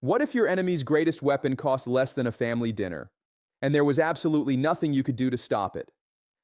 What if your enemy's greatest weapon cost less than a family dinner, and there was absolutely nothing you could do to stop it?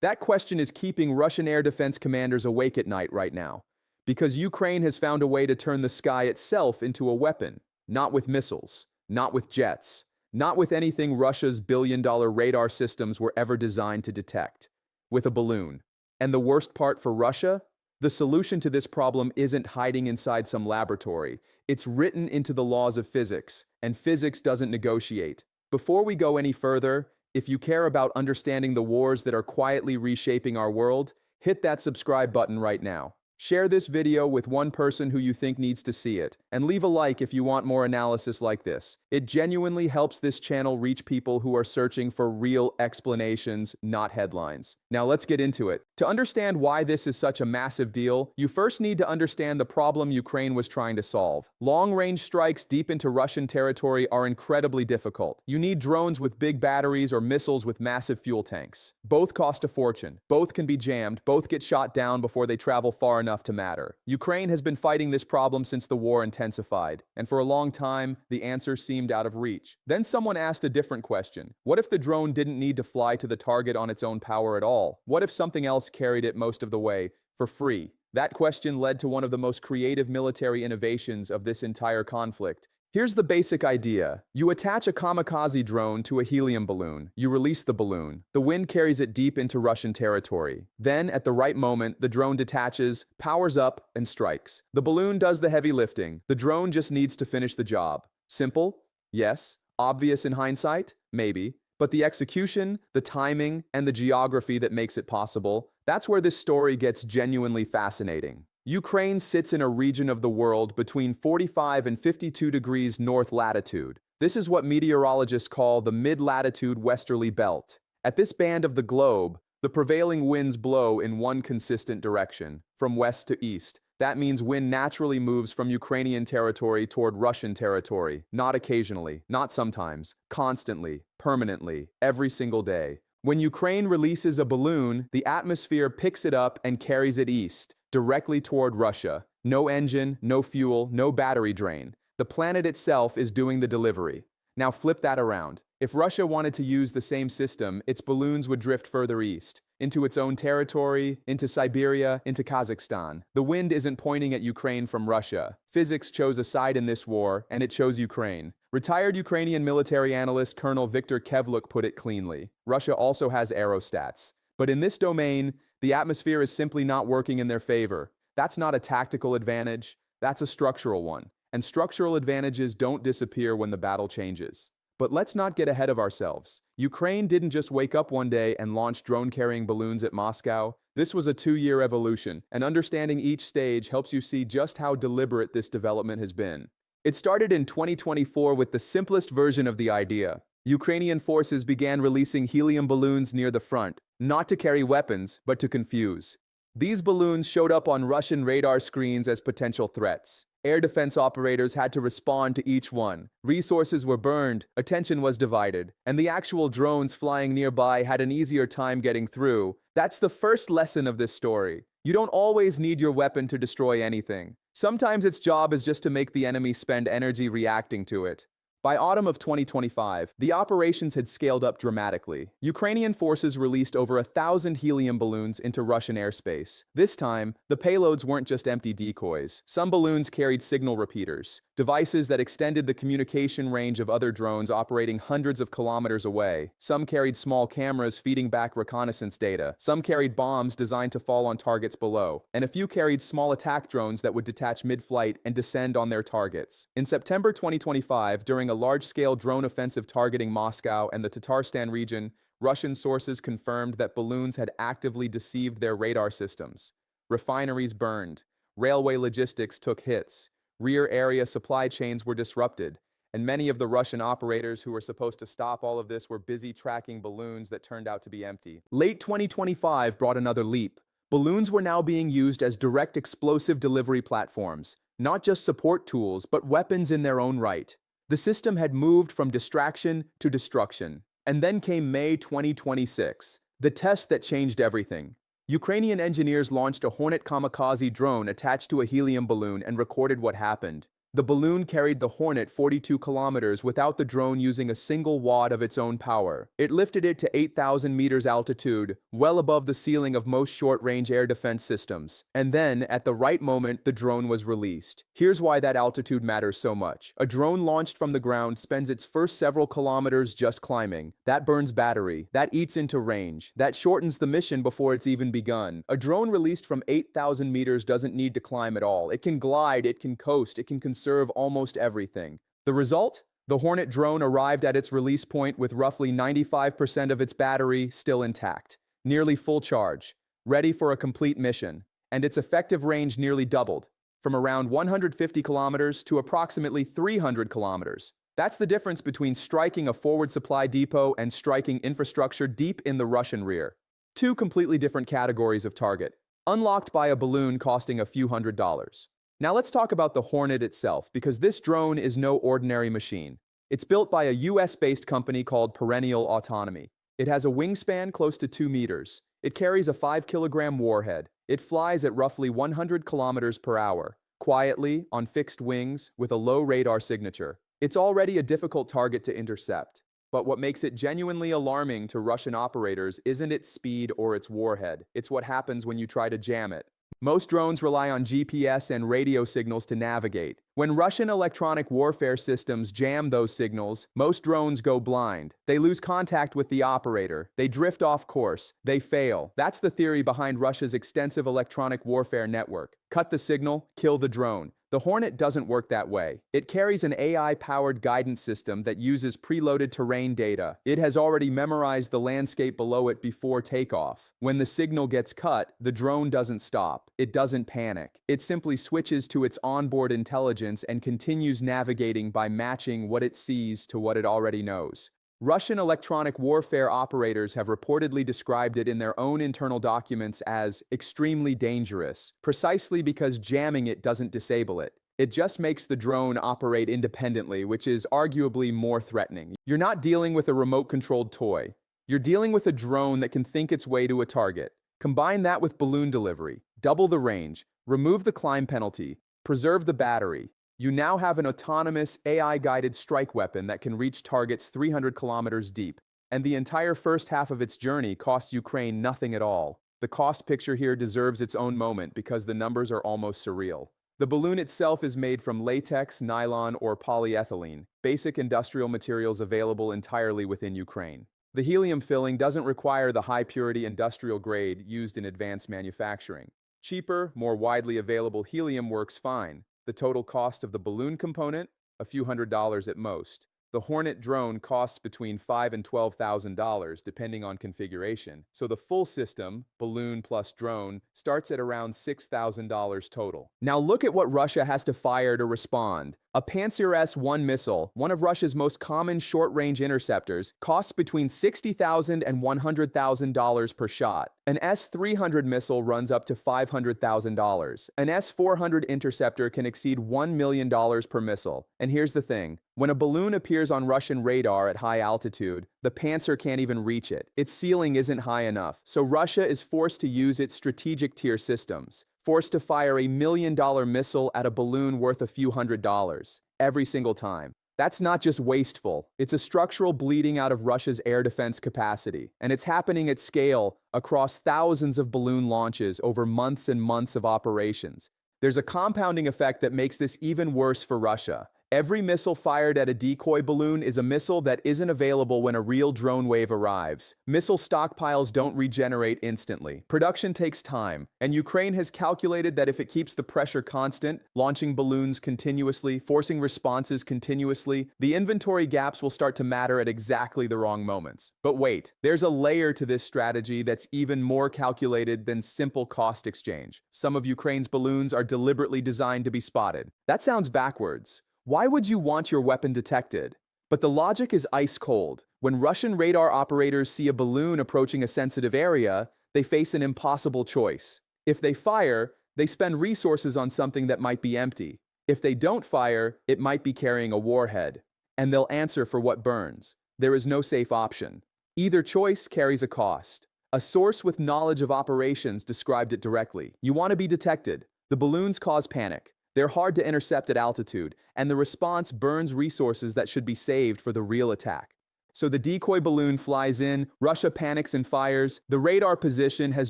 That question is keeping Russian air defense commanders awake at night right now, because Ukraine has found a way to turn the sky itself into a weapon, not with missiles, not with jets, not with anything Russia's billion-dollar radar systems were ever designed to detect, with a balloon. And the worst part for Russia? The solution to this problem isn't hiding inside some laboratory. It's written into the laws of physics, and physics doesn't negotiate. Before we go any further, if you care about understanding the wars that are quietly reshaping our world, hit that subscribe button right now. Share this video with one person who you think needs to see it, and leave a like if you want more analysis like this. It genuinely helps this channel reach people who are searching for real explanations, not headlines. Now let's get into it. To understand why this is such a massive deal, you first need to understand the problem Ukraine was trying to solve. Long-range strikes deep into Russian territory are incredibly difficult. You need drones with big batteries or missiles with massive fuel tanks. Both cost a fortune, both can be jammed, both get shot down before they travel far enough to matter. Ukraine has been fighting this problem since the war intensified, and for a long time, the answer seemed out of reach. Then someone asked a different question. What if the drone didn't need to fly to the target on its own power at all? What if something else carried it most of the way, for free? That question led to one of the most creative military innovations of this entire conflict. Here's the basic idea. You attach a kamikaze drone to a helium balloon. You release the balloon. The wind carries it deep into Russian territory. Then, at the right moment, the drone detaches, powers up, and strikes. The balloon does the heavy lifting. The drone just needs to finish the job. Simple? Yes. Obvious in hindsight? Maybe. But the execution, the timing, and the geography that makes it possible, that's where this story gets genuinely fascinating. Ukraine sits in a region of the world between 45 and 52 degrees north latitude. This is what meteorologists call the mid-latitude westerly belt. At this band of the globe, the prevailing winds blow in one consistent direction, from west to east. That means wind naturally moves from Ukrainian territory toward Russian territory, not occasionally, not sometimes, constantly, permanently, every single day. When Ukraine releases a balloon, the atmosphere picks it up and carries it east, directly toward Russia. No engine, no fuel, no battery drain. The planet itself is doing the delivery. Now flip that around. If Russia wanted to use the same system, its balloons would drift further east, into its own territory, into Siberia, into Kazakhstan. The wind isn't pointing at Ukraine from Russia. Physics chose a side in this war, and it chose Ukraine. Retired Ukrainian military analyst Colonel Viktor Kevluk put it cleanly. Russia also has aerostats. But in this domain, the atmosphere is simply not working in their favor. That's not a tactical advantage, that's a structural one. And structural advantages don't disappear when the battle changes. But let's not get ahead of ourselves. Ukraine didn't just wake up one day and launch drone-carrying balloons at Moscow. This was a 2-year evolution, and understanding each stage helps you see just how deliberate this development has been. It started in 2024 with the simplest version of the idea. Ukrainian forces began releasing helium balloons near the front, not to carry weapons, but to confuse. These balloons showed up on Russian radar screens as potential threats. Air defense operators had to respond to each one. Resources were burned, attention was divided, and the actual drones flying nearby had an easier time getting through. That's the first lesson of this story. You don't always need your weapon to destroy anything. Sometimes its job is just to make the enemy spend energy reacting to it. By autumn of 2025, the operations had scaled up dramatically. Ukrainian forces released over 1,000 helium balloons into Russian airspace. This time, the payloads weren't just empty decoys. Some balloons carried signal repeaters, devices that extended the communication range of other drones operating hundreds of kilometers away. Some carried small cameras feeding back reconnaissance data. Some carried bombs designed to fall on targets below. And a few carried small attack drones that would detach mid-flight and descend on their targets. In September 2025, during a large-scale drone offensive targeting Moscow and the Tatarstan region, Russian sources confirmed that balloons had actively deceived their radar systems. Refineries burned, railway logistics took hits, rear area supply chains were disrupted, and many of the Russian operators who were supposed to stop all of this were busy tracking balloons that turned out to be empty. Late 2025 brought another leap. Balloons were now being used as direct explosive delivery platforms, not just support tools, but weapons in their own right. The system had moved from distraction to destruction. And then came May 2026, the test that changed everything. Ukrainian engineers launched a Hornet kamikaze drone attached to a helium balloon and recorded what happened. The balloon carried the Hornet 42 kilometers without the drone using a single watt of its own power. It lifted it to 8,000 meters altitude, well above the ceiling of most short-range air defense systems. And then, at the right moment, the drone was released. Here's why that altitude matters so much. A drone launched from the ground spends its first several kilometers just climbing. That burns battery. That eats into range. That shortens the mission before it's even begun. A drone released from 8,000 meters doesn't need to climb at all. It can glide, it can coast, it can conserve almost everything. The result? The Hornet drone arrived at its release point with roughly 95% of its battery still intact, nearly full charge, ready for a complete mission, and its effective range nearly doubled, from around 150 kilometers to approximately 300 kilometers. That's the difference between striking a forward supply depot and striking infrastructure deep in the Russian rear. Two completely different categories of target, unlocked by a balloon costing a few $100s. Now let's talk about the Hornet itself, because this drone is no ordinary machine. It's built by a US-based company called Perennial Autonomy. It has a wingspan close to 2 meters. It carries a 5-kilogram warhead. It flies at roughly 100 kilometers per hour, quietly, on fixed wings, with a low radar signature. It's already a difficult target to intercept. But what makes it genuinely alarming to Russian operators isn't its speed or its warhead. It's what happens when you try to jam it. Most drones rely on GPS and radio signals to navigate. When Russian electronic warfare systems jam those signals, most drones go blind. They lose contact with the operator. They drift off course. They fail. That's the theory behind Russia's extensive electronic warfare network. Cut the signal, kill the drone. The Hornet doesn't work that way. It carries an AI-powered guidance system that uses preloaded terrain data. It has already memorized the landscape below it before takeoff. When the signal gets cut, the drone doesn't stop. It doesn't panic. It simply switches to its onboard intelligence and continues navigating by matching what it sees to what it already knows. Russian electronic warfare operators have reportedly described it in their own internal documents as extremely dangerous, precisely because jamming it doesn't disable it. It just makes the drone operate independently, which is arguably more threatening. You're not dealing with a remote-controlled toy. You're dealing with a drone that can think its way to a target. Combine that with balloon delivery, double the range, remove the climb penalty, preserve the battery. You now have an autonomous, AI-guided strike weapon that can reach targets 300 kilometers deep, and the entire first half of its journey cost Ukraine nothing at all. The cost picture here deserves its own moment because the numbers are almost surreal. The balloon itself is made from latex, nylon, or polyethylene, basic industrial materials available entirely within Ukraine. The helium filling doesn't require the high-purity industrial grade used in advanced manufacturing. Cheaper, more widely available helium works fine. The total cost of the balloon component? A few $100s at most. The Hornet drone costs between $5,000 and $12,000 depending on configuration, so the full system, balloon plus drone, starts at around $6,000 total. Now look at what Russia has to fire to respond. A Pantsir S-1 missile, one of Russia's most common short-range interceptors, costs between $60,000 and $100,000 per shot. An S-300 missile runs up to $500,000. An S-400 interceptor can exceed $1 million per missile. And here's the thing. When a balloon appears on Russian radar at high altitude, the Pantsir can't even reach it. Its ceiling isn't high enough, so Russia is forced to use its strategic tier systems. Forced to fire $1 million missile at a balloon worth a few $100s, every single time. That's not just wasteful, it's a structural bleeding out of Russia's air defense capacity, and it's happening at scale across thousands of balloon launches over months and months of operations. There's a compounding effect that makes this even worse for Russia. Every missile fired at a decoy balloon is a missile that isn't available when a real drone wave arrives. Missile stockpiles don't regenerate instantly. Production takes time, and Ukraine has calculated that if it keeps the pressure constant, launching balloons continuously, forcing responses continuously, the inventory gaps will start to matter at exactly the wrong moments. But wait, there's a layer to this strategy that's even more calculated than simple cost exchange. Some of Ukraine's balloons are deliberately designed to be spotted. That sounds backwards. Why would you want your weapon detected? But the logic is ice cold. When Russian radar operators see a balloon approaching a sensitive area, they face an impossible choice. If they fire, they spend resources on something that might be empty. If they don't fire, it might be carrying a warhead. And they'll answer for what burns. There is no safe option. Either choice carries a cost. A source with knowledge of operations described it directly. You want to be detected. The balloons cause panic. They're hard to intercept at altitude, and the response burns resources that should be saved for the real attack. So the decoy balloon flies in, Russia panics and fires, the radar position has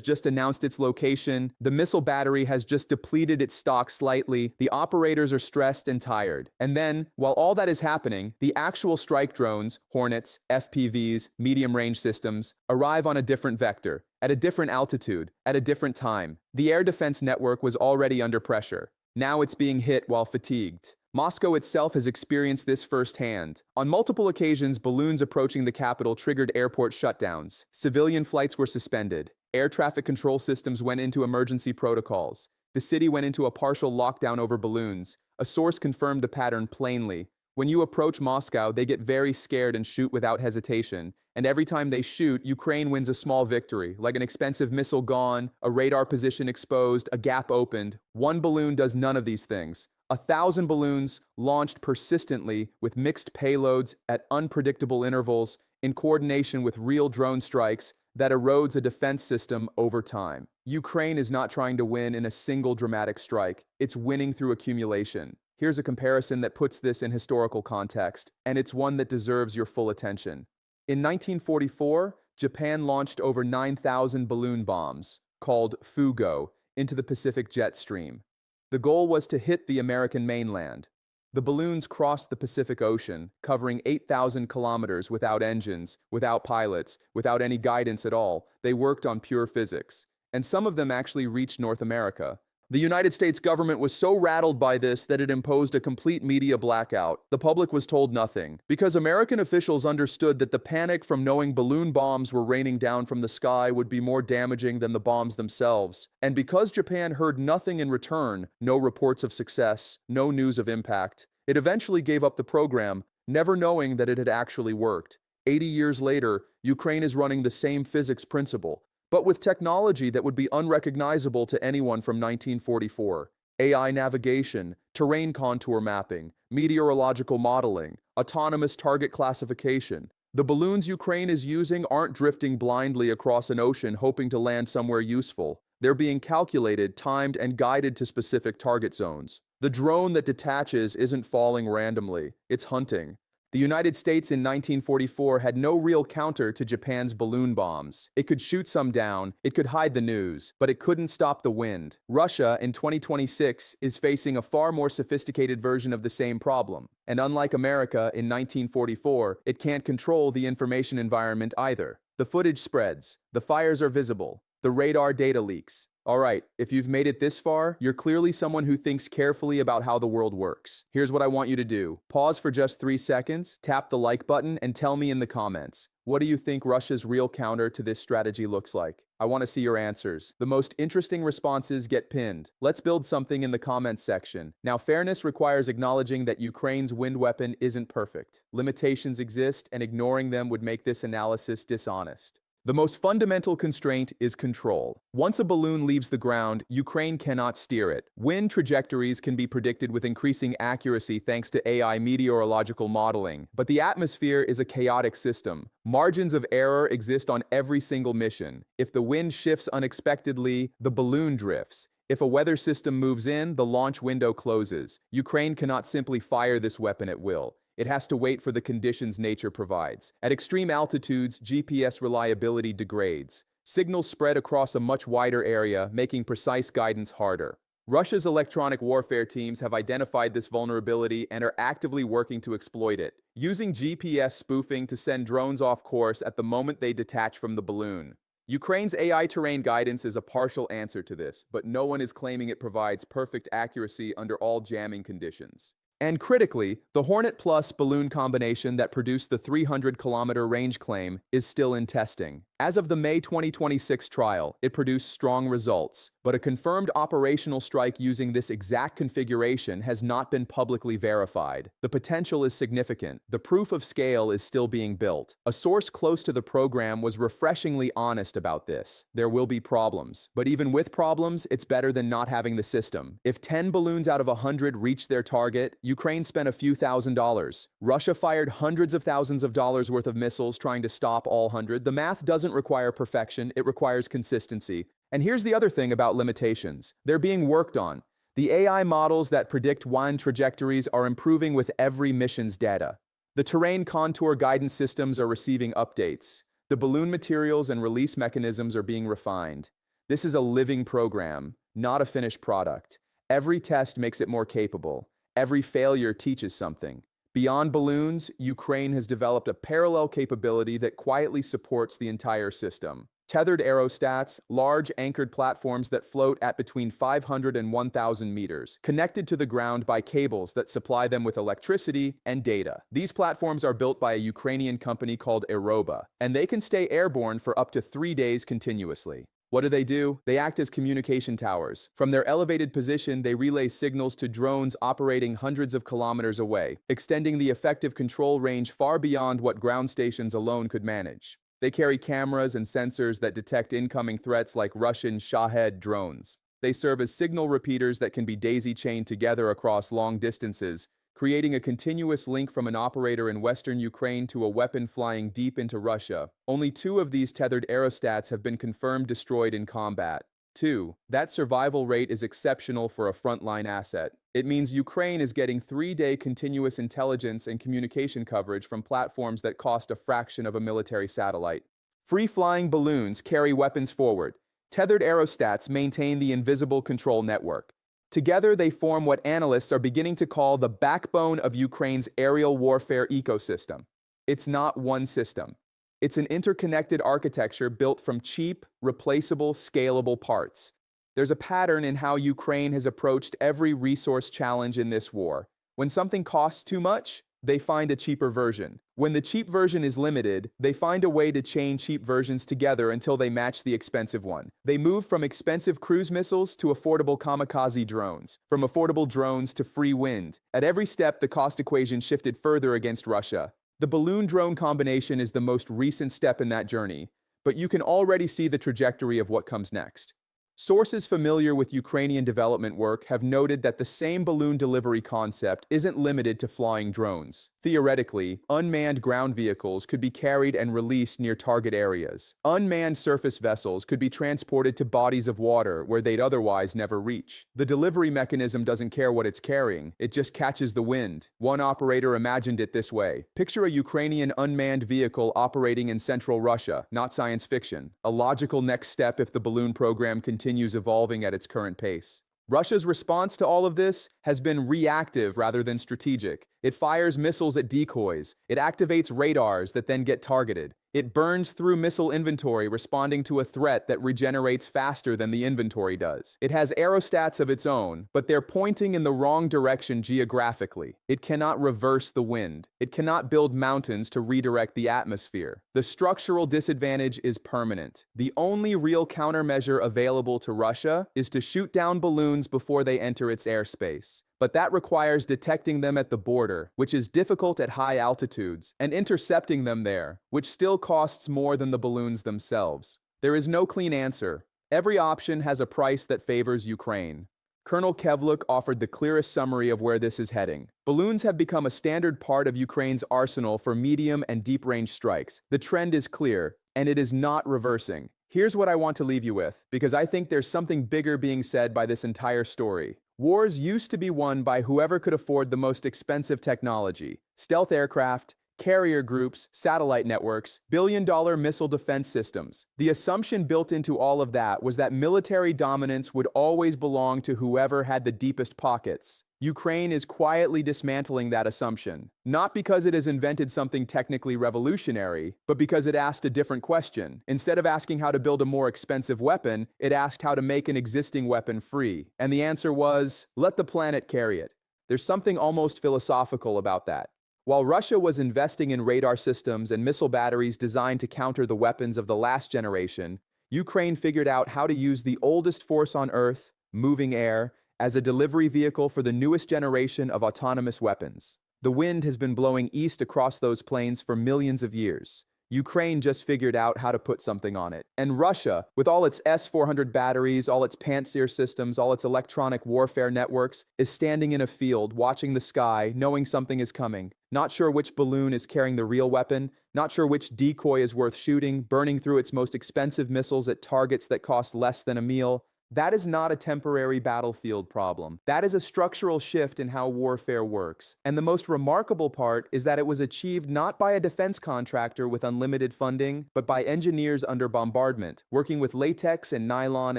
just announced its location, the missile battery has just depleted its stock slightly, the operators are stressed and tired. And then, while all that is happening, the actual strike drones, Hornets, FPVs, medium-range systems, arrive on a different vector, at a different altitude, at a different time. The air defense network was already under pressure. Now it's being hit while fatigued. Moscow itself has experienced this firsthand. On multiple occasions, balloons approaching the capital triggered airport shutdowns. Civilian flights were suspended. Air traffic control systems went into emergency protocols. The city went into a partial lockdown over balloons. A source confirmed the pattern plainly. When you approach Moscow, they get very scared and shoot without hesitation. And every time they shoot, Ukraine wins a small victory, like an expensive missile gone, a radar position exposed, a gap opened. One balloon does none of these things. 1,000 balloons launched persistently with mixed payloads at unpredictable intervals in coordination with real drone strikes that erodes a defense system over time. Ukraine is not trying to win in a single dramatic strike. It's winning through accumulation. Here's a comparison that puts this in historical context, and it's one that deserves your full attention. In 1944, Japan launched over 9,000 balloon bombs, called Fugo, into the Pacific jet stream. The goal was to hit the American mainland. The balloons crossed the Pacific Ocean, covering 8,000 kilometers without engines, without pilots, without any guidance at all. They worked on pure physics. And some of them actually reached North America. The United States government was so rattled by this that it imposed a complete media blackout. The public was told nothing, because American officials understood that the panic from knowing balloon bombs were raining down from the sky would be more damaging than the bombs themselves. And because Japan heard nothing in return, no reports of success, no news of impact, it eventually gave up the program, never knowing that it had actually worked. 80 years later, Ukraine is running the same physics principle, but with technology that would be unrecognizable to anyone from 1944. AI navigation, terrain contour mapping, meteorological modeling, autonomous target classification. The balloons Ukraine is using aren't drifting blindly across an ocean hoping to land somewhere useful. They're being calculated, timed, and guided to specific target zones. The drone that detaches isn't falling randomly, it's hunting. The United States in 1944 had no real counter to Japan's balloon bombs. It could shoot some down, it could hide the news, but it couldn't stop the wind. Russia, in 2026, is facing a far more sophisticated version of the same problem. And unlike America in 1944, it can't control the information environment either. The footage spreads, the fires are visible, the radar data leaks. All right, if you've made it this far, you're clearly someone who thinks carefully about how the world works. Here's what I want you to do. Pause for just 3 seconds, tap the like button, and tell me in the comments. What do you think Russia's real counter to this strategy looks like? I want to see your answers. The most interesting responses get pinned. Let's build something in the comments section. Now, fairness requires acknowledging that Ukraine's wind weapon isn't perfect. Limitations exist, and ignoring them would make this analysis dishonest. The most fundamental constraint is control. Once a balloon leaves the ground, Ukraine cannot steer it. Wind trajectories can be predicted with increasing accuracy thanks to AI meteorological modeling, but the atmosphere is a chaotic system. Margins of error exist on every single mission. If the wind shifts unexpectedly, the balloon drifts. If a weather system moves in, the launch window closes. Ukraine cannot simply fire this weapon at will. It has to wait for the conditions nature provides. At extreme altitudes, GPS reliability degrades. Signals spread across a much wider area, making precise guidance harder. Russia's electronic warfare teams have identified this vulnerability and are actively working to exploit it, using GPS spoofing to send drones off course at the moment they detach from the balloon. Ukraine's AI terrain guidance is a partial answer to this, but no one is claiming it provides perfect accuracy under all jamming conditions. And critically, the Hornet Plus balloon combination that produced the 300-kilometer range claim is still in testing. As of the May 2026 trial, it produced strong results, but a confirmed operational strike using this exact configuration has not been publicly verified. The potential is significant. The proof of scale is still being built. A source close to the program was refreshingly honest about this. There will be problems, but even with problems, it's better than not having the system. If 10 balloons out of 100 reach their target, Ukraine spent a few $1,000s. Russia fired hundreds of thousands of dollars worth of missiles trying to stop all 100. The math doesn't require perfection, it requires consistency. And here's the other thing about limitations. They're being worked on. The AI models that predict wind trajectories are improving with every mission's data. The terrain contour guidance systems are receiving updates. The balloon materials and release mechanisms are being refined. This is a living program, not a finished product. Every test makes it more capable. Every failure teaches something. Beyond balloons, Ukraine has developed a parallel capability that quietly supports the entire system. Tethered aerostats, large anchored platforms that float at between 500 and 1,000 meters, connected to the ground by cables that supply them with electricity and data. These platforms are built by a Ukrainian company called Aeroba, and they can stay airborne for up to 3 days continuously. What do? They act as communication towers. From their elevated position, they relay signals to drones operating hundreds of kilometers away, extending the effective control range far beyond what ground stations alone could manage. They carry cameras and sensors that detect incoming threats like Russian Shahed drones. They serve as signal repeaters that can be daisy-chained together across long distances, creating a continuous link from an operator in western Ukraine to a weapon flying deep into Russia. Only 2 of these tethered aerostats have been confirmed destroyed in combat. 2. That survival rate is exceptional for a frontline asset. It means Ukraine is getting 3-day continuous intelligence and communication coverage from platforms that cost a fraction of a military satellite. Free-flying balloons carry weapons forward. Tethered aerostats maintain the invisible control network. Together, they form what analysts are beginning to call the backbone of Ukraine's aerial warfare ecosystem. It's not one system. It's an interconnected architecture built from cheap, replaceable, scalable parts. There's a pattern in how Ukraine has approached every resource challenge in this war. When something costs too much, they find a cheaper version. When the cheap version is limited, they find a way to chain cheap versions together until they match the expensive one. They move from expensive cruise missiles to affordable kamikaze drones, from affordable drones to free wind. At every step, the cost equation shifted further against Russia. The balloon-drone combination is the most recent step in that journey, but you can already see the trajectory of what comes next. Sources familiar with Ukrainian development work have noted that the same balloon delivery concept isn't limited to flying drones. Theoretically, unmanned ground vehicles could be carried and released near target areas. Unmanned surface vessels could be transported to bodies of water where they'd otherwise never reach. The delivery mechanism doesn't care what it's carrying, it just catches the wind. One operator imagined it this way. Picture a Ukrainian unmanned vehicle operating in central Russia, not science fiction. A logical next step if the balloon program continues evolving at its current pace. Russia's response to all of this has been reactive rather than strategic. It fires missiles at decoys. It activates radars that then get targeted. It burns through missile inventory, responding to a threat that regenerates faster than the inventory does. It has aerostats of its own, but they're pointing in the wrong direction geographically. It cannot reverse the wind. It cannot build mountains to redirect the atmosphere. The structural disadvantage is permanent. The only real countermeasure available to Russia is to shoot down balloons before they enter its airspace. But that requires detecting them at the border, which is difficult at high altitudes, and intercepting them there, which still costs more than the balloons themselves. There is no clean answer. Every option has a price that favors Ukraine. Colonel Kevluk offered the clearest summary of where this is heading. Balloons have become a standard part of Ukraine's arsenal for medium and deep-range strikes. The trend is clear, and it is not reversing. Here's what I want to leave you with, because I think there's something bigger being said by this entire story. Wars used to be won by whoever could afford the most expensive technology. Stealth aircraft, carrier groups, satellite networks, billion-dollar missile defense systems. The assumption built into all of that was that military dominance would always belong to whoever had the deepest pockets. Ukraine is quietly dismantling that assumption, not because it has invented something technically revolutionary, but because it asked a different question. Instead of asking how to build a more expensive weapon, it asked how to make an existing weapon free. And the answer was, let the planet carry it. There's something almost philosophical about that. While Russia was investing in radar systems and missile batteries designed to counter the weapons of the last generation, Ukraine figured out how to use the oldest force on Earth, moving air, as a delivery vehicle for the newest generation of autonomous weapons. The wind has been blowing east across those plains for millions of years. Ukraine just figured out how to put something on it. And Russia, with all its S-400 batteries, all its Pantsir systems, all its electronic warfare networks, is standing in a field, watching the sky, knowing something is coming. Not sure which balloon is carrying the real weapon, not sure which decoy is worth shooting, burning through its most expensive missiles at targets that cost less than a meal. That is not a temporary battlefield problem. That is a structural shift in how warfare works. And the most remarkable part is that it was achieved not by a defense contractor with unlimited funding, but by engineers under bombardment, working with latex and nylon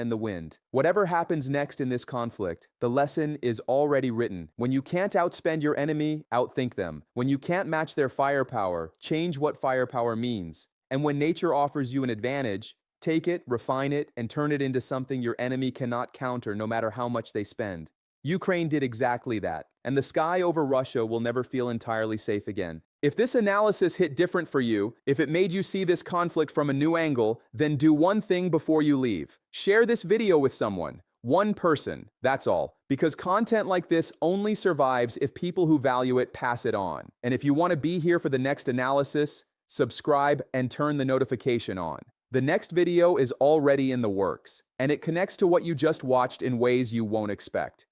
and the wind. Whatever happens next in this conflict, the lesson is already written. When you can't outspend your enemy, outthink them. When you can't match their firepower, change what firepower means. And when nature offers you an advantage, take it, refine it, and turn it into something your enemy cannot counter no matter how much they spend. Ukraine did exactly that, and the sky over Russia will never feel entirely safe again. If this analysis hit different for you, if it made you see this conflict from a new angle, then do one thing before you leave. Share this video with someone. One person, that's all. Because content like this only survives if people who value it pass it on. And if you want to be here for the next analysis, subscribe and turn the notification on. The next video is already in the works, and it connects to what you just watched in ways you won't expect.